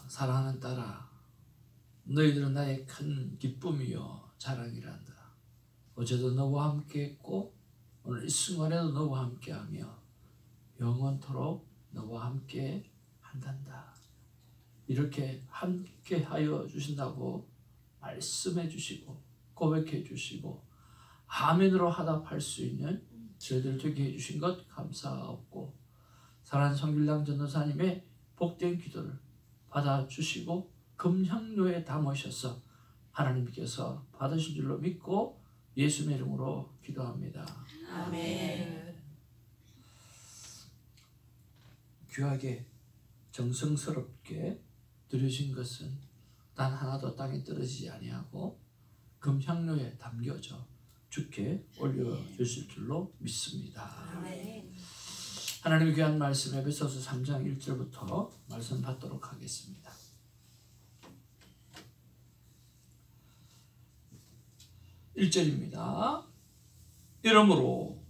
사랑하는 딸아, 너희들은 나의 큰 기쁨이요 자랑이란다. 어제도 너와 함께 했고 오늘 이 순간에도 너와 함께하며 영원토록 너와 함께 한단다. 이렇게 함께 하여 주신다고 말씀해 주시고 고백해 주시고 아멘으로 화답할 수 있는 저희들 되게 해주신 것 감사하고, 사랑하는 성길랑 전도사님의 복된 기도를 받아주시고 금향로에 담으셔서 하나님께서 받으신 줄로 믿고 예수님의 이름으로 기도합니다. 아멘. 귀하게 정성스럽게 드려진 것은 단 하나도 땅에 떨어지지 아니하고 금향로에 담겨져 주께 올려주실 줄로 믿습니다. 아멘. 하나님의 귀한 말씀 에베소서 3장 1절부터 말씀 받도록 하겠습니다. 1절입니다. 이러므로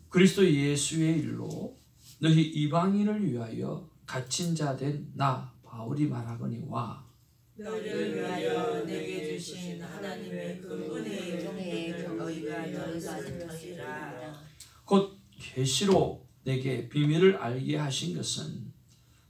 그리스도 예수의 일로 너희 이방인을 위하여 갇힌 자 된 나 바울이 말하거니와 너희를 위하여 내게 주신 하나님의 그 은혜의 종에 너희가 들었을 것이라. 곧 계시로 내게 비밀을 알게 하신 것은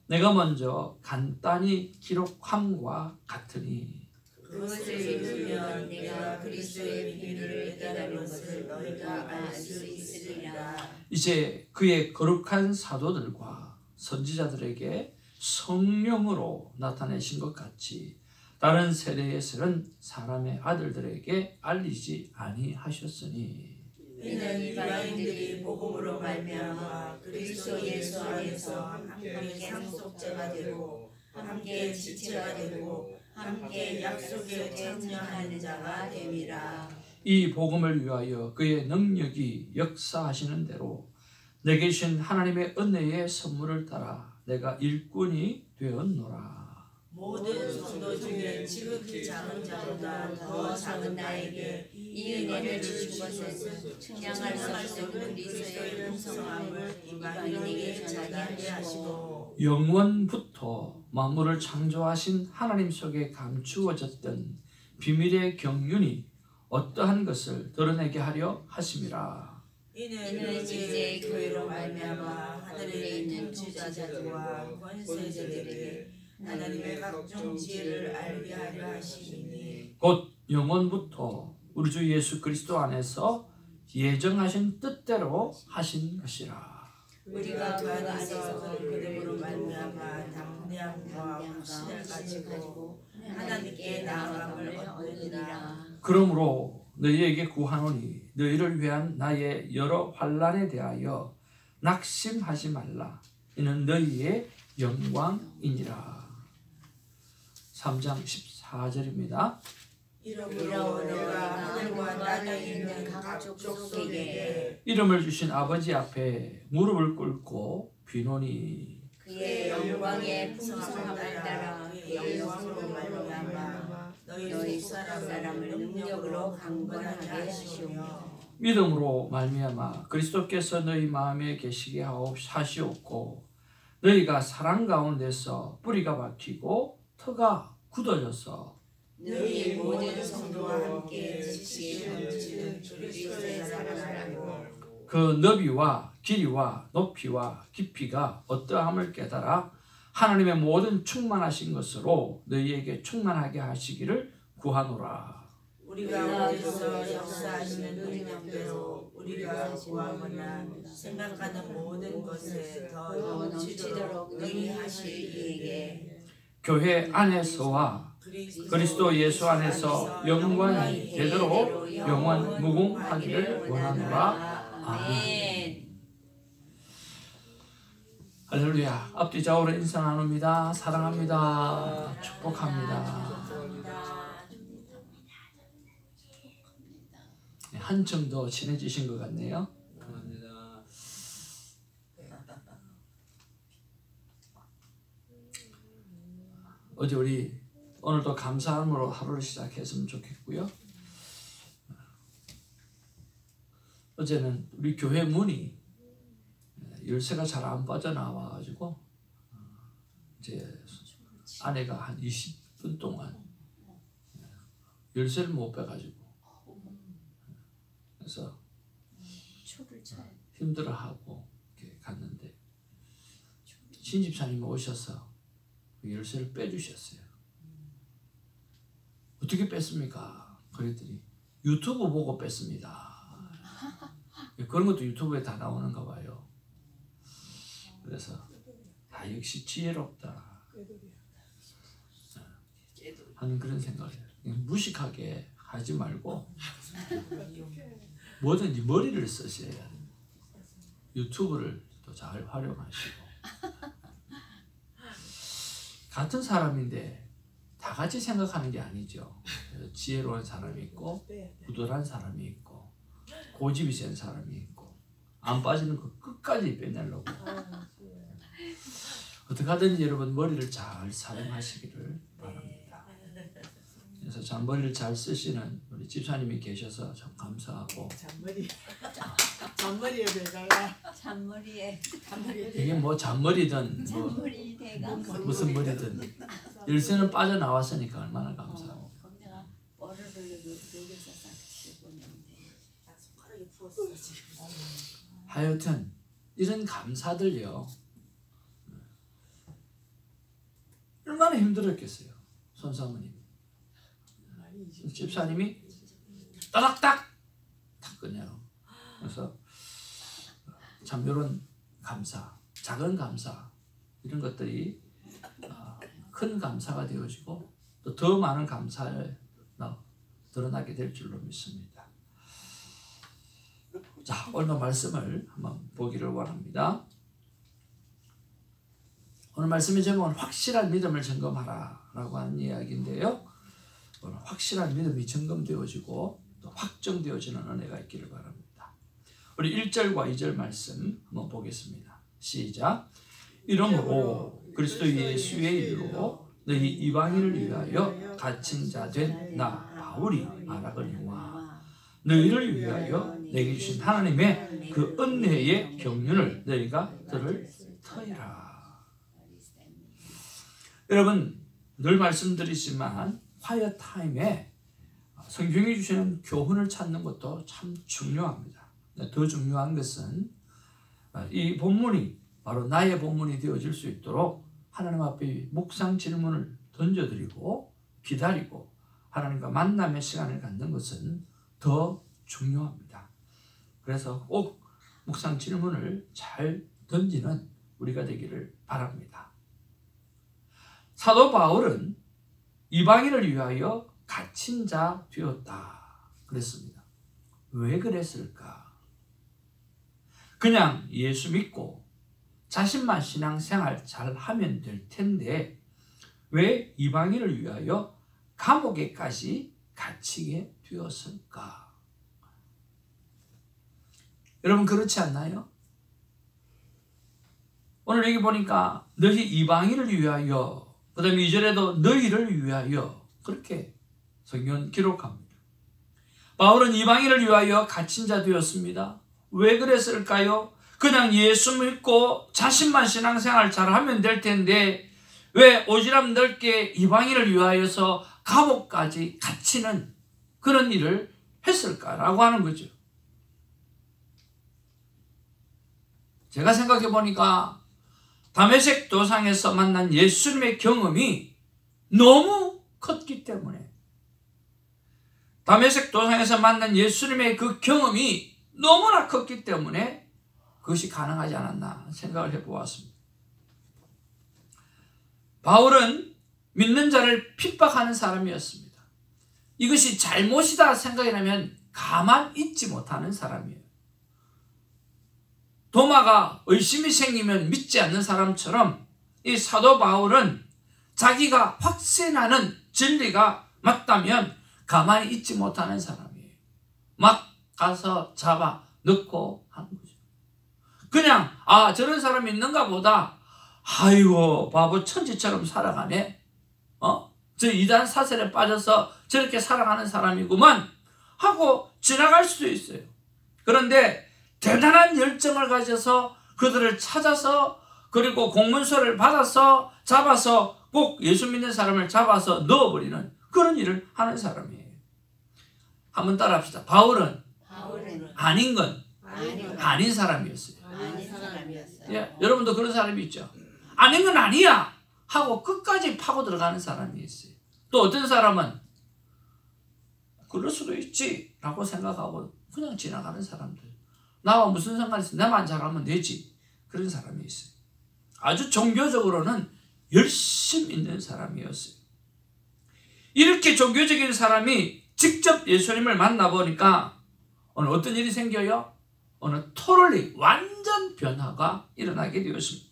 내가 먼저 간단히 기록함과 같으니 그것을 읽으면 내가 그리스도의 비밀을 깨달은 것을 너희가 알 수 있으리라. 이제 그의 거룩한 사도들과 선지자들에게 성령으로 나타내신 것 같이 다른 세대에서는 사람의 아들들에게 알리지 아니하셨으니 이는 이방인들이 복음으로 말미암아 그리스도 예수 안에서 함께 상속자가 되고 함께 지체가 되고 함께 약속에 참여하는 자가 됨이라. 이 복음을 위하여 그의 능력이 역사하시는 대로 내게 주신 하나님의 은혜의 선물을 따라 내가 일꾼이 되었노라. 모든 성도 중에 지극히 작은 자보다 더 작은 나에게 이 은혜를 주신 것은 측량할 수 없는 그리스도의 풍성함을 이방인에게 전하게 하시고 영원부터 만물을 창조하신 하나님 속에 감추어졌던 비밀의 경륜이 어떠한 것을 드러내게 하려 하심이라. 이는 이제 교회로 말미암아 하늘에 있는 통치자들과 권세자들에게 하나님의 각종 지혜를 알게 하려 하시니 곧 영원부터 우리 주 예수 그리스도 안에서 예정하신 뜻대로 하신 것이라. 우리가 그 안에서 그림으로 말미암아 담대함과 확신을 가지고 하나님께 나아감을 얻으리라. 그러므로 너희에게 구하노니 너희를 위한 나의 여러 환난에 대하여 낙심하지 말라. 이는 너희의 영광이니라. 3장 14절입니다. 이러므로 내가 하늘과 땅에 있는 각 족속에게 이름을 주신 아버지 앞에 무릎을 꿇고 비노니 그의 영광의 풍성함을 따라 그의 영광으로 말미암아 너희 속사람을 능력으로 강건하게 하시오며 믿음으로 말미암아 그리스도께서 너희 마음에 계시게 하시옵고 너희가 사랑 가운데서 뿌리가 박히고 터가 굳어져서 너희 모든 성도와 함께 지식에 넘치는 그리스도의 사랑을 알고 그 너비와 길이와 높이와 깊이가 어떠함을 깨달아 하나님의 모든 충만하신 것으로 너희에게 충만하게 하시기를 구하노라. 우리가 어디서 역사하시는 능력대로 우리가 구하거나 생각하는 모든 것에 더 넘치도록 능히 하실 이에게 교회 안에서와 그리스도 예수 안에서 영광이 되도록 영원 무궁하기를 원하노라. 아멘. 할렐루야. 앞뒤 좌우로 인사 나눕니다. 사랑합니다. 축복합니다. 한층 더 친해지신 것 같네요. 어제 우리 오늘도 감사함으로 하루를 시작했으면 좋겠고요. 어제는 우리 교회 문이 열쇠가 잘 안 빠져나와가지고 이제 아내가 한 20분 동안 열쇠를 못 빼가지고 그래서 힘들어하고 이렇게 갔는데 신집사님이 오셔서 열쇠를 빼주셨어요. 어떻게 뺐습니까? 그랬더니 유튜브 보고 뺐습니다. 그런 것도 유튜브에 다 나오는가 봐요. 그래서 역시 지혜롭다 하는 그런 생각을 해요. 무식하게 하지 말고 뭐든지 머리를 쓰셔야 됩니다. 유튜브를 또 잘 활용하시고 같은 사람인데 다 같이 생각하는 게 아니죠. 지혜로운 사람이 있고 부도란 사람이 있고 고집이 센 사람이 있고 안 빠지는 거 끝까지 빼내려고 어떻게 하든지 여러분 머리를 잘 사용하시기를 바랍니다. 그래서 잔머리를 잘 쓰시는 우리 집사님이 계셔서 참 감사하고 잔머리에 배가야 잔머리에 이게 뭐 잔머리든 뭐 무슨 머리든 열쇠는 빠져나왔으니까 얼마나 감사하고 내가 뻘을 녹여서 싹 씹었는데 손가락에 부었어 지금. 하여튼 이런 감사들요 얼마나 힘들었겠어요. 손사모님 집사님이 따닥딱 탁 그냥 그래서 참 이런 감사 작은 감사 이런 것들이 큰 감사가 되어지고 또 더 많은 감사를 드러나게 될 줄로 믿습니다. 자, 오늘 말씀을 한번 보기를 원합니다. 오늘 말씀의 제목은 확실한 믿음을 점검하라 라고 하는 이야기인데요. 오늘 확실한 믿음이 점검되어지고 또 확정되어지는 은혜가 있기를 바랍니다. 우리 1절과 2절 말씀 한번 보겠습니다. 시작. 이러므로 그리스도 예수의 일로 너희 이방인을 위하여 갇힌 자 된 나 바울이 말하거니와 너희를 위하여 내게 주신 하나님의 그 은혜의 경륜을 너희가 들을 터이라. 여러분 늘 말씀드리지만 화이어 타임에 성경이 주시는 교훈을 찾는 것도 참 중요합니다. 더 중요한 것은 이 본문이 바로 나의 본문이 되어질 수 있도록 하나님 앞에 묵상 질문을 던져드리고 기다리고 하나님과 만남의 시간을 갖는 것은 더 중요합니다. 그래서 꼭 묵상 질문을 잘 던지는 우리가 되기를 바랍니다. 사도 바울은 이방인을 위하여 갇힌 자 되었다 그랬습니다. 왜 그랬을까? 그냥 예수 믿고 자신만 신앙생활 잘 하면 될 텐데 왜 이방인을 위하여 감옥에까지 갇히게 되었을까? 여러분 그렇지 않나요? 오늘 여기 보니까 너희 이방인을 위하여 그 다음에 2절에도 너희를 위하여 그렇게 성경 기록합니다. 바울은 이방인을 위하여 갇힌 자 되었습니다. 왜 그랬을까요? 그냥 예수 믿고 자신만 신앙생활 잘하면 될 텐데 왜 오지랖 넓게 이방인을 위하여서 감옥까지 갇히는 그런 일을 했을까라고 하는 거죠. 제가 생각해 보니까 다메섹 도상에서 만난 예수님의 경험이 너무 컸기 때문에 다메섹 도상에서 만난 예수님의 그 경험이 너무나 컸기 때문에 그것이 가능하지 않았나 생각을 해보았습니다. 바울은 믿는 자를 핍박하는 사람이었습니다. 이것이 잘못이다 생각이라면 가만 있지 못하는 사람이에요. 도마가 의심이 생기면 믿지 않는 사람처럼 이 사도 바울은 자기가 확신하는 진리가 맞다면 가만히 있지 못하는 사람이에요. 막 가서 잡아 넣고 하는 거죠. 그냥 저런 사람이 있는가 보다. 아이고 바보 천지처럼 살아가네. 저 이단 사슬에 빠져서 저렇게 살아가는 사람이구만 하고 지나갈 수도 있어요. 그런데 대단한 열정을 가져서 그들을 찾아서 그리고 공문서를 받아서 잡아서 꼭 예수 믿는 사람을 잡아서 넣어버리는 그런 일을 하는 사람이에요. 한번 따라합시다. 바울은 아닌 건 아닌 사람이었어요. 예, 여러분도 그런 사람이 있죠. 아닌 건 아니야 하고 끝까지 파고 들어가는 사람이 있어요. 또 어떤 사람은 그럴 수도 있지 라고 생각하고 그냥 지나가는 사람들. 나와 무슨 상관이 있어? 나만 잘하면 되지. 그런 사람이 있어요. 아주 종교적으로는 열심 있는 사람이었어요. 이렇게 종교적인 사람이 직접 예수님을 만나보니까 오늘 어떤 일이 생겨요? 오늘 토럴리 완전 변화가 일어나게 되었습니다.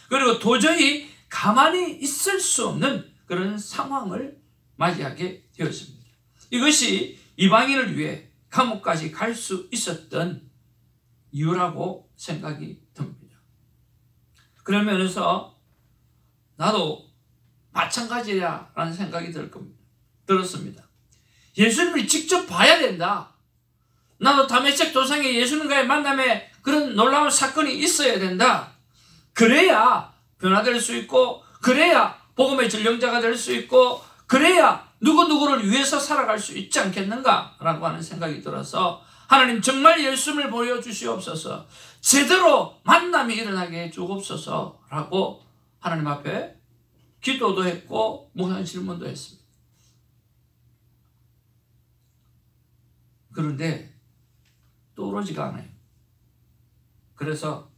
그리고 도저히 가만히 있을 수 없는 그런 상황을 맞이하게 되었습니다. 이것이 이방인을 위해 감옥까지 갈 수 있었던 이유라고 생각이 듭니다. 그런 면에서 나도 마찬가지라는 생각이 들었습니다. 예수님을 직접 봐야 된다. 나도 다메섹 도상에 예수님과의 만남에 그런 놀라운 사건이 있어야 된다. 그래야 변화될 수 있고, 그래야 복음의 전령자가 될 수 있고, 그래야 누구누구를 위해서 살아갈 수 있지 않겠는가 라고 하는 생각이 들어서 하나님 정말 예수님을 보여주시옵소서, 제대로 만남이 일어나게 해주옵소서 라고 하나님 앞에 기도도 했고 묵상 질문도 했습니다. 그런데 떠오르지가 않아요. 그래서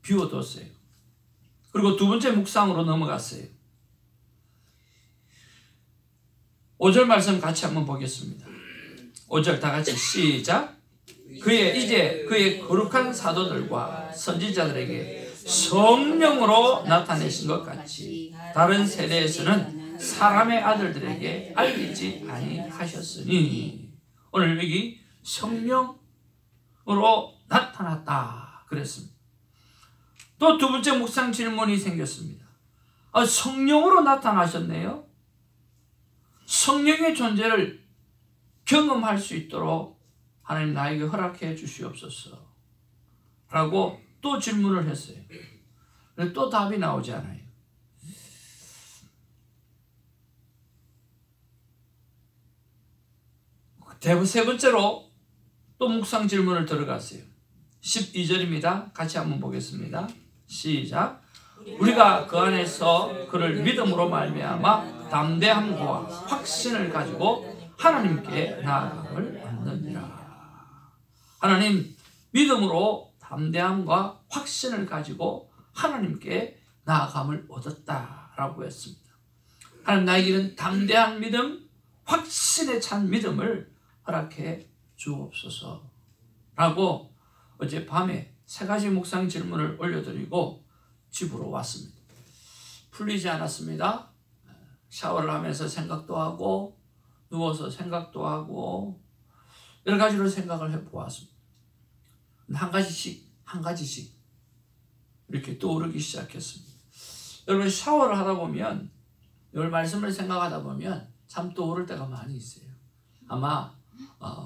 비워뒀어요. 그리고 두 번째 묵상으로 넘어갔어요. 5절 말씀 같이 한번 보겠습니다. 5절 다 같이 시작. 이제 그의 거룩한 사도들과 선지자들에게 성령으로 나타내신 것 같이 다른 세대에서는 사람의 아들들에게 알리지 아니하셨으니. 오늘 여기 성령으로 나타났다 그랬습니다. 또 두 번째 묵상 질문이 생겼습니다. 성령으로 나타나셨네요. 성령의 존재를 경험할 수 있도록 하나님 나에게 허락해 주시옵소서 라고 또 질문을 했어요. 또 답이 나오지 않아요. 세 번째로 또 묵상 질문을 들어갔어요. 12절입니다. 같이 한번 보겠습니다. 시작. 우리가 그 안에서 그를 믿음으로 말미암아 담대함과 확신을 가지고 하나님께 나아감을 얻느니라. 하나님, 믿음으로 담대함과 확신을 가지고 하나님께 나아감을 얻었다라고 했습니다. 하나님, 나에게는 담대한 믿음, 확신에 찬 믿음을 허락해 주옵소서 라고 어젯밤에 3가지 묵상 질문을 올려드리고 집으로 왔습니다. 풀리지 않았습니다. 샤워를 하면서 생각도 하고 누워서 생각도 하고 여러 가지로 생각을 해보았습니다. 한 가지씩 이렇게 떠오르기 시작했습니다. 여러분, 샤워를 하다 보면, 이 말씀을 생각하다 보면 참 떠오를 때가 많이 있어요. 아마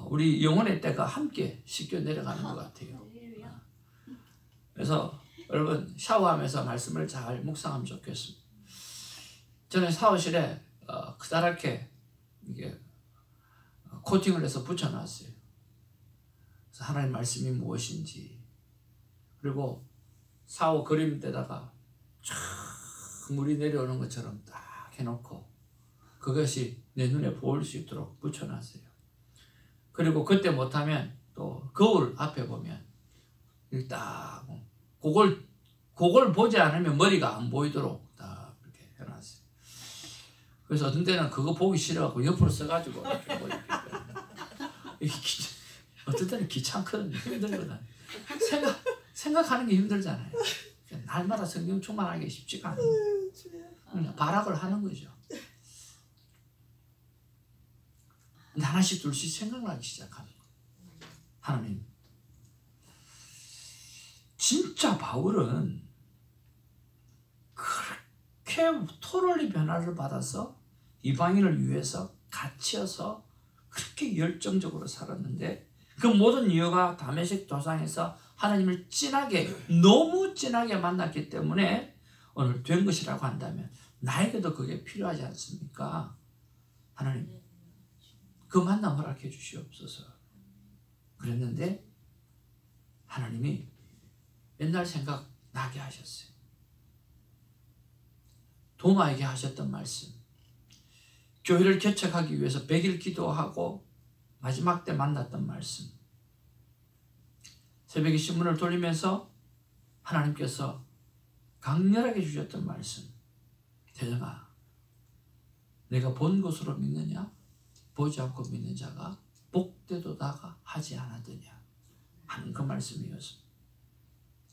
우리 영혼의 때가 함께 씻겨 내려가는 것 같아요. 그래서 여러분, 샤워하면서 말씀을 잘 묵상하면 좋겠습니다. 저는 샤워실에 크다랗게 이게 코팅을 해서 붙여놨어요. 그래서 하나님 말씀이 무엇인지, 그리고 샤워 그림대다가 쫙 물이 내려오는 것처럼 딱 해놓고 그것이 내 눈에 보일 수 있도록 붙여놨어요. 그리고 그때 못하면 또 거울 앞에 보면 딱 그걸 보지 않으면 머리가 안 보이도록 딱 이렇게 해놨어요. 그래서 어떤 때는 그거 보기 싫어갖고 옆으로 써가지고 이렇게 뭐 이렇게 어떤 때는 귀찮거든요. 힘들거든. 생각하는 게 힘들잖아요. 날마다 성경 충만하기 쉽지가 않아요. 그냥 발악을 하는 거죠. 하나씩 둘씩 생각나기 시작하는 거예요. 하나님, 진짜 바울은 그렇게 토럴리 변화를 받아서 이방인을 위해서 갇혀서 그렇게 열정적으로 살았는데, 그 모든 이유가 다메섹 도상에서 하나님을 너무 진하게 만났기 때문에 오늘 된 것이라고 한다면 나에게도 그게 필요하지 않습니까? 하나님 그 만남 허락해 주시옵소서. 그랬는데 하나님이 옛날 생각 나게 하셨어요. 도마에게 하셨던 말씀, 교회를 개척하기 위해서 100일 기도하고 마지막 때 만났던 말씀, 새벽에 신문을 돌리면서 하나님께서 강렬하게 주셨던 말씀, 대정아 내가 본 것으로 믿느냐 보지 않고 믿는 자가 복되도다가 하지 않았더냐 하는 그 말씀이었습니다.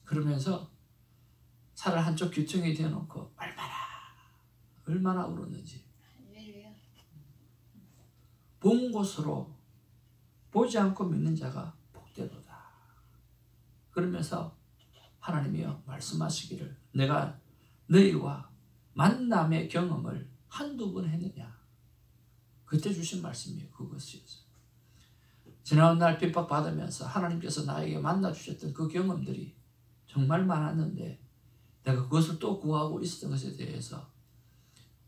그러면서 차를 한쪽 귀퉁이에 대놓고 얼마나 울었는지. 본 것으로 보지 않고 믿는 자가 복되도다. 그러면서 하나님이여 말씀하시기를 내가 너희와 만남의 경험을 한두 번 했느냐. 그때 주신 말씀이에요. 그것이었어요. 지나온 날 핍박받으면서 하나님께서 나에게 만나주셨던 그 경험들이 정말 많았는데 내가 그것을 또 구하고 있었던 것에 대해서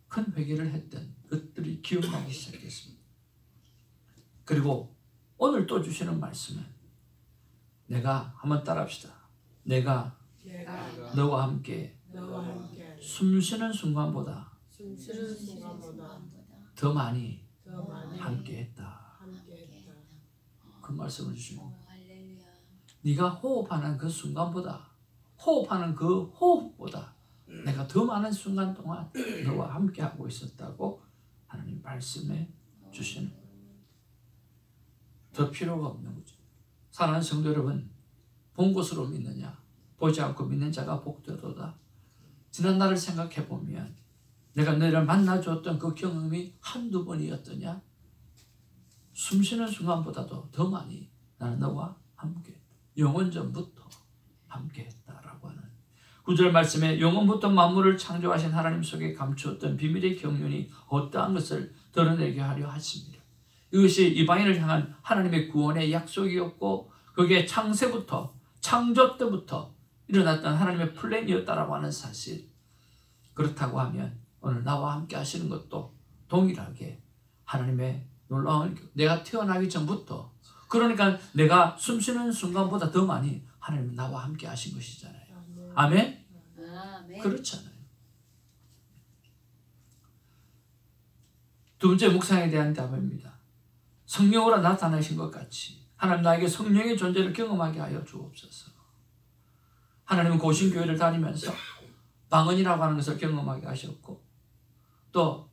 큰 회개를 했던 것들이 기억나기 시작했습니다. 그리고 오늘 또 주시는 말씀은 내가 한번 따라합시다. 내가 너와 함께 숨쉬는 순간보다 더 많이 함께했다. 그 말씀을 주십니다. 네가 호흡하는 그 순간보다 호흡하는 그 호흡보다 내가 더 많은 순간 동안 너와 함께하고 있었다고 하나님 말씀해 주시는 거예요. 더 필요가 없는 거죠. 사랑하는 성도 여러분, 본 것으로 믿느냐 보지 않고 믿는 자가 복되도다. 지난 날을 생각해 보면 내가 너를 만나줬던 그 경험이 한두 번이었더냐? 숨쉬는 순간보다도 더 많이 나는 너와 함께 영원전부터 함께했다라고 하는 9절 말씀에 영원부터 만물을 창조하신 하나님 속에 감추었던 비밀의 경륜이 어떠한 것을 드러내게 하려 하십니다. 이것이 이방인을 향한 하나님의 구원의 약속이었고 그게 창세부터 창조 때부터 일어났던 하나님의 플랜이었다라고 하는 사실. 그렇다고 하면 오늘 나와 함께 하시는 것도 동일하게 하나님의 놀라운 내가 태어나기 전부터 그러니까 내가 숨쉬는 순간보다 더 많이 하나님은 나와 함께 하신 것이잖아요. 아멘? 그렇잖아요. 두 번째 묵상에 대한 답입니다. 성령으로 나타나신 것 같이 하나님 나에게 성령의 존재를 경험하게 하여 주옵소서. 하나님은 고신교회를 다니면서 방언이라고 하는 것을 경험하게 하셨고 또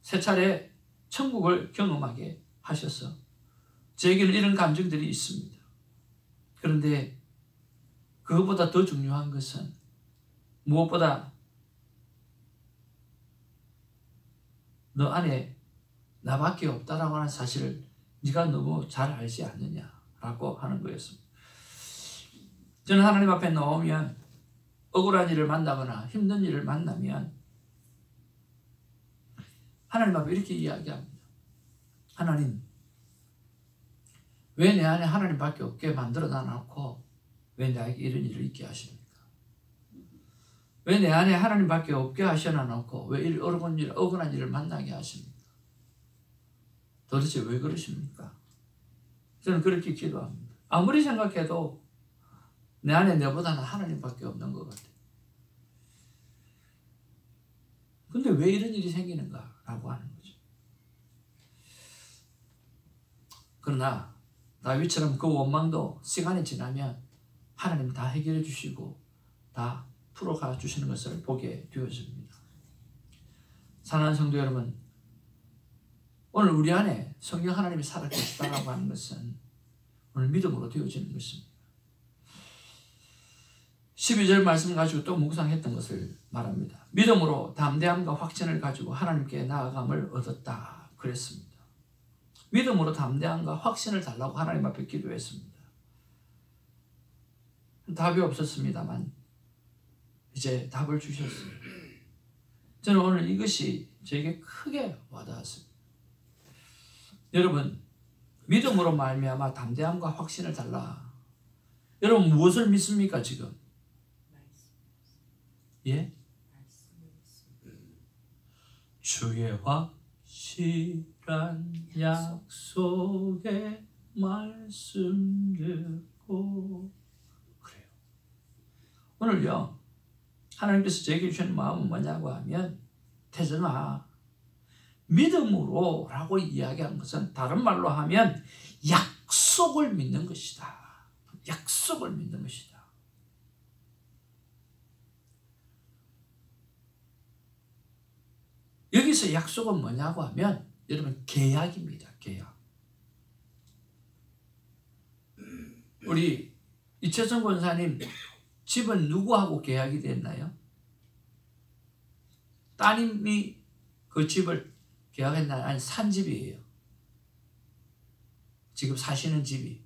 세 차례 천국을 경험하게 하셔서 저에게는 이런 감정들이 있습니다. 그런데 그것보다 더 중요한 것은 무엇보다 너 안에 나밖에 없다라고 하는 사실을 네가 너무 잘 알지 않느냐라고 하는 거였습니다. 저는 하나님 앞에 나오면 억울한 일을 만나거나 힘든 일을 만나면 하나님 앞에 이렇게 이야기합니다. 하나님, 왜 내 안에 하나님밖에 없게 만들어 놔놓고 왜 나에게 이런 일을 있게 하십니까? 왜 내 안에 하나님밖에 없게 하셔놔놓고 왜 이 억울한 일을 만나게 하십니까? 도대체 왜 그러십니까? 저는 그렇게 기도합니다. 아무리 생각해도 내 안에 내보다는 하나님밖에 없는 것 같아요. 근데 왜 이런 일이 생기는가라고 하는 거죠. 그러나 다윗처럼 그 원망도 시간이 지나면 하나님 다 해결해 주시고 다 풀어가 주시는 것을 보게 되어집니다. 사랑하는 성도 여러분, 오늘 우리 안에 성령 하나님이 살아계시다라고 하는 것은 오늘 믿음으로 되어지는 것입니다. 12절 말씀 가지고 또 묵상했던 것을 말합니다. 믿음으로 담대함과 확신을 가지고 하나님께 나아감을 얻었다 그랬습니다. 믿음으로 담대함과 확신을 달라고 하나님 앞에 기도했습니다. 답이 없었습니다만 이제 답을 주셨어요. 저는 오늘 이것이 저에게 크게 와닿았습니다. 여러분, 믿음으로 말미암아 담대함과 확신을 달라. 여러분 무엇을 믿습니까 지금? 예? 주의 확실한 약속의 말씀 듣고. 그래요. 오늘요, 하나님께서 제게 주신 마음은 뭐냐고 하면, 태전아, 믿음으로 라고 이야기하는 것은 다른 말로 하면 약속을 믿는 것이다. 약속을 믿는 것이다. 여기서 약속은 뭐냐고 하면 여러분 계약입니다. 계약. 우리 이채성 권사님 집은 누구하고 계약이 됐나요? 따님이 그 집을 계약했나요? 아니, 산 집이에요. 지금 사시는 집이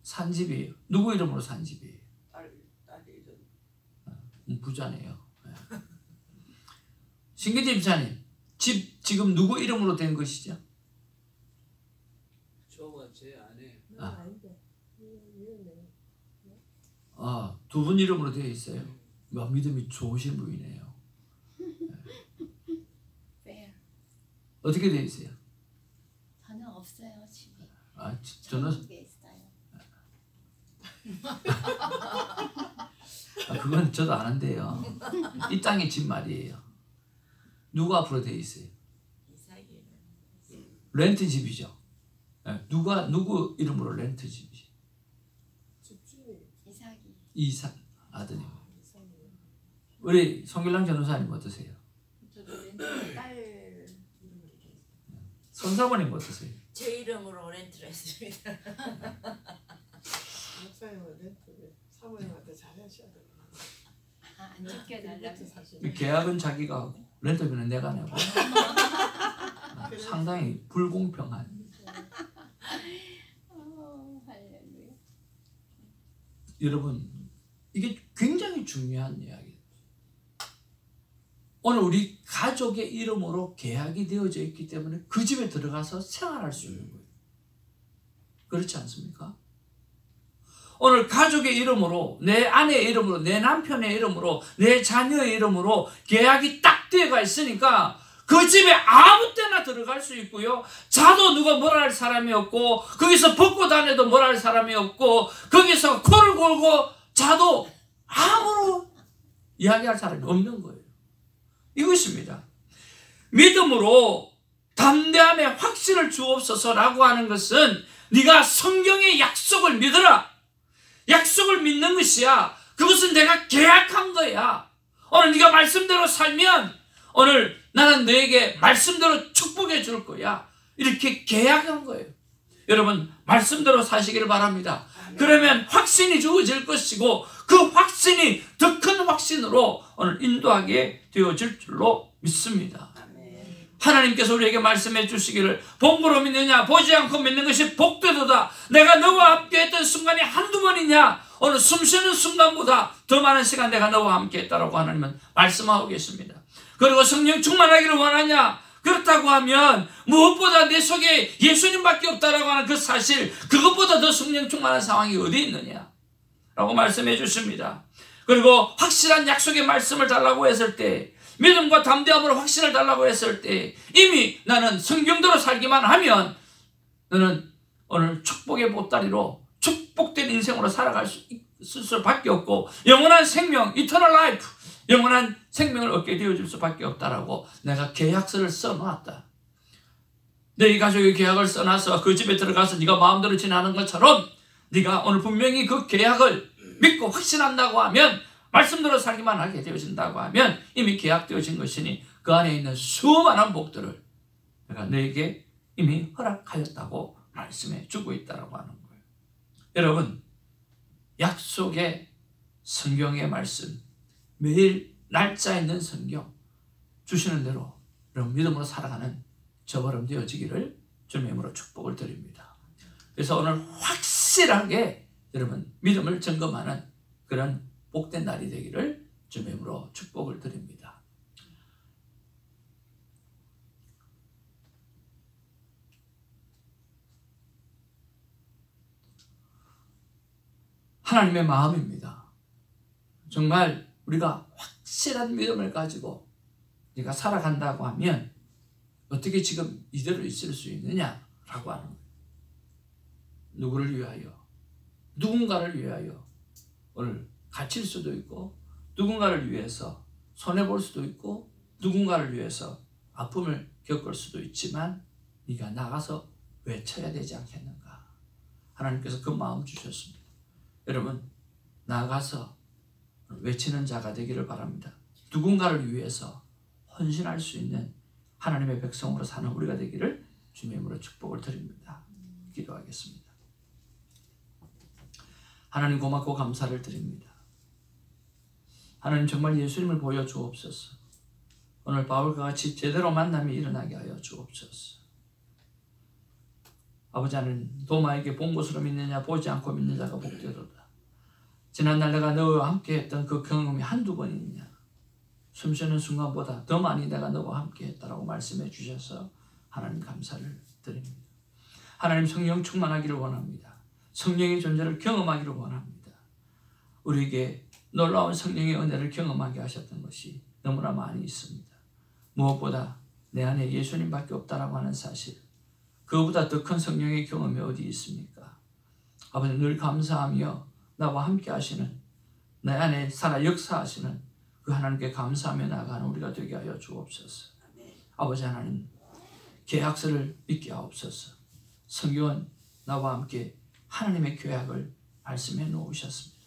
산 집이에요. 누구 이름으로 산 집이에요? 딸 이름. 부자네요. 신기재 집사님, 집 지금 누구 이름으로 된 것이죠? 저와 제 아내. 두 분 이름으로 되어 있어요. 믿음이 좋으신 분이네요. 왜요? 어떻게 되어 있어요? 저는 없어요, 집이. 저는 한국에 있어요. 그건 저도 아는데요. 이 땅의 집 말이에요. 누구 앞으로 되어 있어요? 렌트 집이죠. 누구 이름으로 렌트 집이죠? 이삭 아드님. 우리 송길랑 전도사님 어떠세요? 저도 렌트 딸 이름으로 돼 있어요. 손사모님 어떠세요? 제 이름으로 렌트를 했습니다. 목사님은 렌트 사모님한테 잘하셔야 돼요. 안 지켜달라고. 계약은 자기가 하고 렌트비는 내가 내고. 상당히 불공평한. 할렐루야. 여러분, 이게 굉장히 중요한 이야기예요. 오늘 우리 가족의 이름으로 계약이 되어져 있기 때문에 그 집에 들어가서 생활할 수 있는 거예요. 그렇지 않습니까? 오늘 가족의 이름으로, 내 아내의 이름으로, 내 남편의 이름으로, 내 자녀의 이름으로 계약이 딱 되어가 있으니까 그 집에 아무 때나 들어갈 수 있고요. 자도 누가 뭐라 할 사람이 없고, 거기서 벗고 다녀도 뭐라 할 사람이 없고, 거기서 코를 골고 자도 아무런 이야기할 사람이 없는 거예요. 이것입니다. 믿음으로 담대함에 확신을 주옵소서라고 하는 것은 네가 성경의 약속을 믿어라. 약속을 믿는 것이야. 그것은 내가 계약한 거야. 오늘 네가 말씀대로 살면 오늘 나는 너에게 말씀대로 축복해 줄 거야. 이렇게 계약한 거예요. 여러분, 말씀대로 사시기를 바랍니다. 그러면 확신이 주어질 것이고 그 확신이 더 큰 확신으로 오늘 인도하게 되어질 줄로 믿습니다. 하나님께서 우리에게 말씀해 주시기를 본고로 믿느냐 보지 않고 믿는 것이 복되도다. 내가 너와 함께 했던 순간이 한두 번이냐. 오늘 숨쉬는 순간보다 더 많은 시간 내가 너와 함께 했다라고 하나님은 말씀하고 계십니다. 그리고 성령 충만하기를 원하냐. 그렇다고 하면 무엇보다 내 속에 예수님밖에 없다라고 하는 그 사실, 그것보다 더 성령 충만한 상황이 어디 있느냐 라고 말씀해 주십니다. 그리고 확실한 약속의 말씀을 달라고 했을 때, 믿음과 담대함으로 확신을 달라고 했을 때 이미 나는 성경대로 살기만 하면 너는 오늘 축복의 보따리로 축복된 인생으로 살아갈 수밖에 없고 영원한 생명, 이터널 라이프, 영원한 생명을 얻게 되어질 수밖에 없다라고 내가 계약서를 써놨다. 너희 가족의 계약을 써놔서 그 집에 들어가서 네가 마음대로 지내는 것처럼 네가 오늘 분명히 그 계약을 믿고 확신한다고 하면, 말씀대로 살기만 하게 되어진다고 하면 이미 계약되어진 것이니 그 안에 있는 수많은 복들을 내가 너에게 이미 허락하였다고 말씀해 주고 있다고 하는 거예요. 여러분, 약속의 성경의 말씀, 매일 날짜 있는 성경 주시는 대로 여러분 믿음으로 살아가는 저처럼 되어지기를 주님의 이름으로 축복을 드립니다. 그래서 오늘 확실하게 여러분 믿음을 점검하는 그런 복된 날이 되기를 주님의 이름으로 축복을 드립니다. 하나님의 마음입니다. 정말 우리가 확실한 믿음을 가지고 네가 살아간다고 하면 어떻게 지금 이대로 있을 수 있느냐라고 하는 거예요. 누구를 위하여? 누군가를 위하여. 오늘 갇힐 수도 있고, 누군가를 위해서 손해볼 수도 있고, 누군가를 위해서 아픔을 겪을 수도 있지만 네가 나가서 외쳐야 되지 않겠는가. 하나님께서 그 마음 주셨습니다. 여러분, 나가서 외치는 자가 되기를 바랍니다. 누군가를 위해서 헌신할 수 있는 하나님의 백성으로 사는 우리가 되기를 주님의 이름으로 축복을 드립니다. 기도하겠습니다. 하나님, 고맙고 감사를 드립니다. 하나님, 정말 예수님을 보여주옵소서. 오늘 바울과 같이 제대로 만남이 일어나게 하여 주옵소서. 아버지, 하나님, 도마에게 본 것으로 믿느냐 보지 않고 믿는 자가 복되도다. 지난날 내가 너와 함께 했던 그 경험이 한두 번이냐. 숨쉬는 순간보다 더 많이 내가 너와 함께 했다라고 말씀해 주셔서 하나님 감사를 드립니다. 하나님, 성령 충만하기를 원합니다. 성령의 존재를 경험하기를 원합니다. 우리에게 놀라운 성령의 은혜를 경험하게 하셨던 것이 너무나 많이 있습니다. 무엇보다 내 안에 예수님밖에 없다라고 하는 사실, 그보다 더 큰 성령의 경험이 어디 있습니까? 아버지, 늘 감사하며 나와 함께 하시는, 내 안에 살아 역사하시는 그 하나님께 감사하며 나아가는 우리가 되게 하여 주옵소서. 아버지 하나님, 계약서를 믿게 하옵소서. 성경은 나와 함께 하나님의 계약을 말씀해 놓으셨습니다.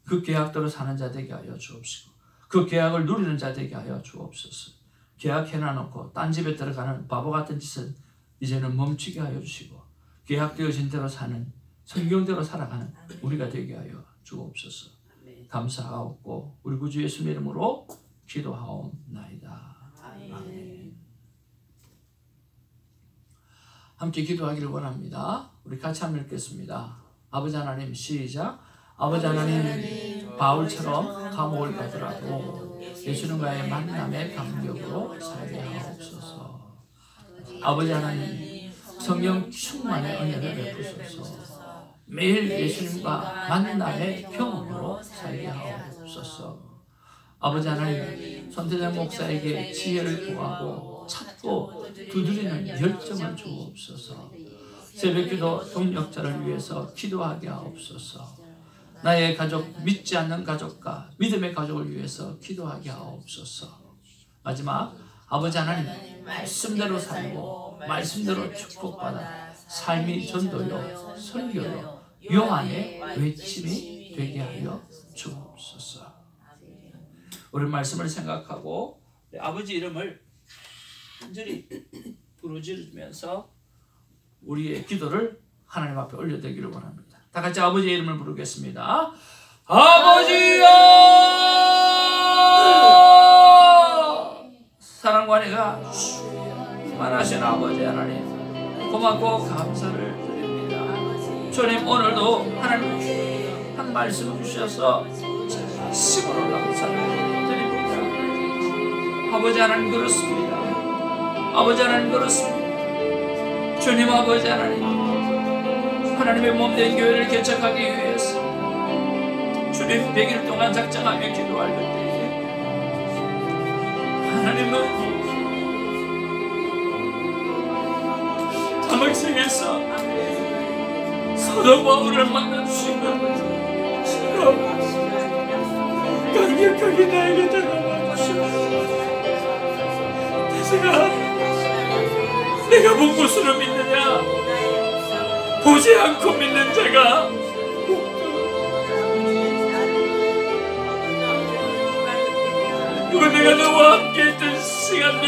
그 계약대로 사는 자 되게 하여 주옵시고, 그 계약을 누리는 자 되게 하여 주옵소서. 계약해놔놓고 딴 집에 들어가는 바보 같은 짓은 이제는 멈추게 하여 주시고, 계약되어진 대로 사는, 성경대로 살아가는 우리가 되게 하여 주옵소서. 감사하옵고 우리 구주 예수의 이름으로 기도하옵나이다. 아멘. 함께 기도하기를 원합니다. 우리 같이 한번 읽겠습니다. 아버지 하나님, 시작. 아버지 하나님, 바울처럼 감옥을 가더라도 예수님과의 만남의 감격으로 살게 하옵소서. 아버지 하나님, 성령 충만의 은혜를 베푸소서. 매일 예수님과 만남의 경험으로 살게 하옵소서. 아버지 하나님, 손태장 목사에게 지혜를 구하고 찾고 두드리는 열정을 주옵소서. 새벽기도 동력자를 위해서 기도하게 하옵소서. 나의 가족, 믿지 않는 가족과 믿음의 가족을 위해서 기도하게 하옵소서. 마지막, 아버지 하나님, 말씀대로 살고 말씀대로 축복받아 삶이 전도요, 설교요, 요 안에 외침이 되게 하여 주옵소서. 우리 말씀을 생각하고 아버지 이름을 간절히 부르짖으면서 우리의 기도를 하나님 앞에 올려드리기를 원합니다. 다 같이 아버지의 이름을 부르겠습니다. 아버지여! 사랑과 은혜가 충만하신 아버지 하나님, 고맙고 감사를 드립니다. 주님, 오늘도 하나님 한 말씀 주셔서 진심으로 감사를 드립니다. 아버지 하나님, 그렇습니다. 아버지 하나님, 그렇습니다. 주님, 아버지 하나님, 하나님의 몸된 교회를 개척하기 위해서 주님 100일 동안 작정하며 기도할 때에 하나님은 다막성에서 사도 바울을 만나주신 것처럼 강력하게 나에게 다가와 주시옵소서. 내가 본 것으로 믿느냐, 보지 않고 믿는 자가 그리고 내가 너와 함께 있던 시간들,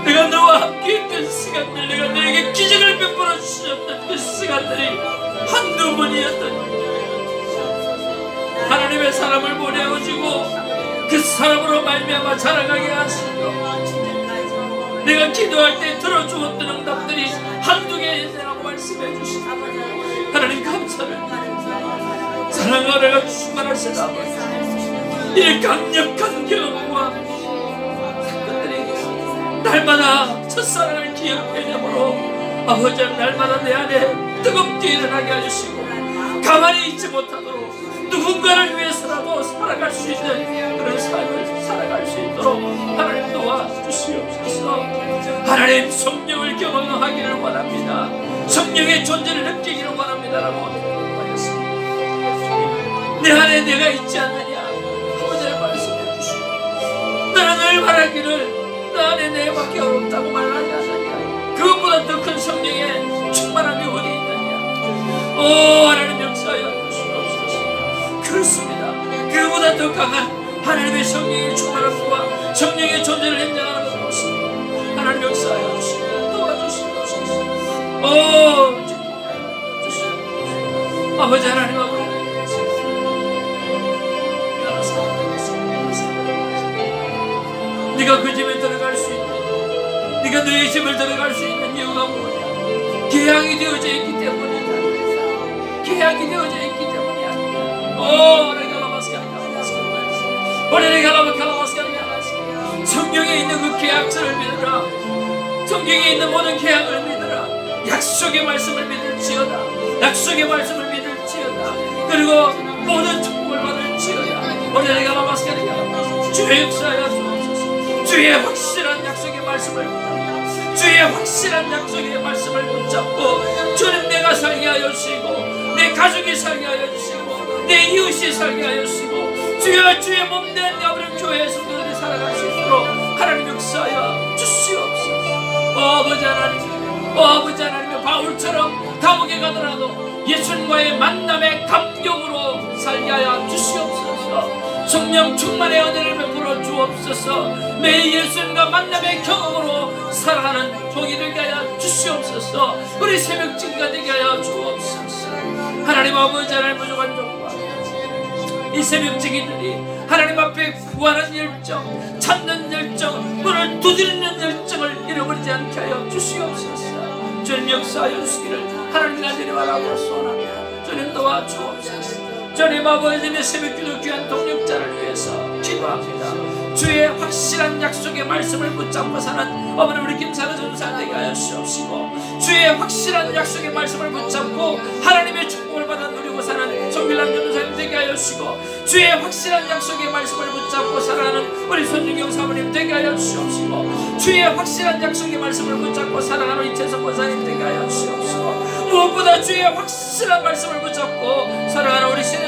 내가 너와 함께 있던 시간들, 내가 너에게 기적을 베풀어 주셨던 그 시간들이 한두 번이었던 하나님의 사람을 보내어주고 그 사람으로 말미암아 자라가게 하시고, 내가 기도할 때 들어주었던 응답들이 한두 개라고 말씀해 주시고, 하나님 감사를 드립니다. 사랑과 내가 충만하신 아버지, 이 강력한 경험과 사건들이 날마다 첫사랑을 기억해내므로 아버지 날마다 내 안에 뜨겁게 일어나게 해주시고 가만히 있지 못하도록 누군가를 위해서라도 살아갈 수 있는 그런 삶을 살아갈 수 있도록 하나님 도와주시옵소서. 하나님 성령을 경험하기를 원합니다. 성령의 존재를 느끼기를 원합니다라고 말했습니다. 내 안에 내가 있지 않느냐 아버지의 말씀해 주시고 너는 늘 말하기를 내 안에 내밖에 없다고 말하지 않느냐. 그것보다 더 큰 성령의 충만함이 어디 있느냐. 오 하나님 역사하여 주시옵소서. 그렇습니다. 그보다 더 강한 하나님의 성령의 충만함과 성령의 존재를 인정하는 것은 없습니다. 하나님 역사하여 주시고 도와주시옵소서. 오 주시옵소서. 아버지 하나님 아버지 네가 그 집에 들어갈 수 있는, 네가 너의 집을 들어갈 수 있는 이유가 뭐냐? 계약이 되어져 있기 때문이다. 계약이 되어져 있기 때문이야. 오, 성경에 있는 그 계약서를 믿으라. 성경에 있는 모든 계약을 믿으라. 약속의 말씀을 믿을지어다. 약속의 말씀을 믿을지어다. 그리고 모든 축복을 받을지어다. 주의 역사하여 주옵소서. 주의 확실한 약속의 말씀을 붙잡고 주의 확실한 약속의 말씀을 붙잡고 주는 내가 살게 하여 주시고 내 가족이 살게 하여 주시고 내 이웃이 살게 하여 주시고 주여 주의 몸된 아버지 교회의 성도들이 살아갈 수 있도록 하나님 역사하여 주시옵소서. 아버지 하나님, 아버지 하나님의 바울처럼 감옥에 가더라도 예수님과의 만남의 감격으로 살게 하여 주시옵소서. 성령 충만의 은혜를 베풀어 주옵소서. 매일 예수님과 만남의 경험으로 살아가는 종이 되게 하여 주시옵소서. 우리 새벽지기가 되게 하여 주옵소서. 하나님 아버지 하나님 부족한 종과 이 새벽지기들이 하나님 앞에 구하는 열정, 찾는 열정, 문을 두드리는 열정을 잃어버리지 않게 하여 주시옵소서. 주님 역사하여 주시기를 하나님 간절히 바라고 소원합니다. 주님 도와주옵소서. 주님 아버지의 새벽기도 귀한 동력자를 위해서 기도합니다. 주의 확실한 약속의 말씀을 붙잡고 사는 어머니 우리 김사라 전사 되게 하여 주옵시고 주의 확실한 약속의 말씀을 붙잡고 하나님의 축복을 받아 누리고 사는 정밀란 전사님 되게 하여 주시고 주의 확실한 약속의 말씀을 붙잡고 살아가는 우리 손준경 사모님 되게 하여 주옵시고 주의 확실한 약속의 말씀을 붙잡고 살아가는 이채석 권사님 되게 하여 주옵시고 무엇보다 주의 확실한 말씀을 붙잡고 살아가는 우리 신의